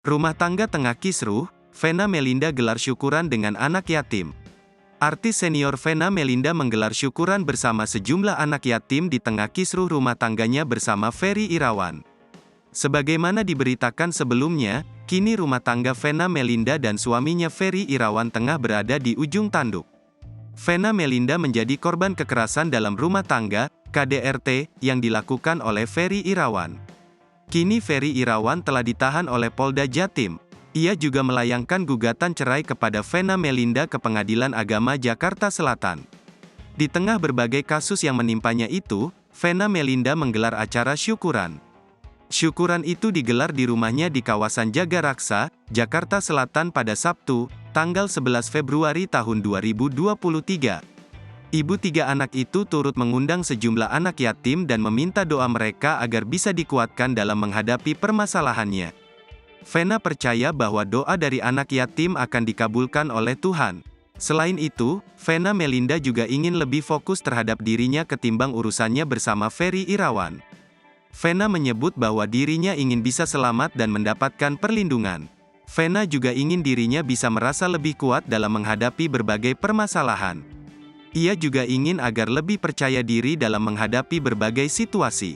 Rumah tangga tengah kisruh, Vena Melinda gelar syukuran dengan anak yatim. Artis senior Vena Melinda menggelar syukuran bersama sejumlah anak yatim di tengah kisruh rumah tangganya bersama Ferry Irawan. Sebagaimana diberitakan sebelumnya, kini rumah tangga Vena Melinda dan suaminya Ferry Irawan tengah berada di ujung tanduk. Vena Melinda menjadi korban kekerasan dalam rumah tangga, KDRT, yang dilakukan oleh Ferry Irawan. Kini Ferry Irawan telah ditahan oleh Polda Jatim. Ia juga melayangkan gugatan cerai kepada Vena Melinda ke Pengadilan Agama Jakarta Selatan. Di tengah berbagai kasus yang menimpanya itu, Vena Melinda menggelar acara syukuran. Syukuran itu digelar di rumahnya di kawasan Jagaraksa, Jakarta Selatan pada Sabtu, tanggal 11 Februari tahun 2023. Ibu tiga anak itu turut mengundang sejumlah anak yatim dan meminta doa mereka agar bisa dikuatkan dalam menghadapi permasalahannya. Vena percaya bahwa doa dari anak yatim akan dikabulkan oleh Tuhan. Selain itu, Vena Melinda juga ingin lebih fokus terhadap dirinya ketimbang urusannya bersama Ferry Irawan. Vena menyebut bahwa dirinya ingin bisa selamat dan mendapatkan perlindungan. Vena juga ingin dirinya bisa merasa lebih kuat dalam menghadapi berbagai permasalahan. Ia juga ingin agar lebih percaya diri dalam menghadapi berbagai situasi.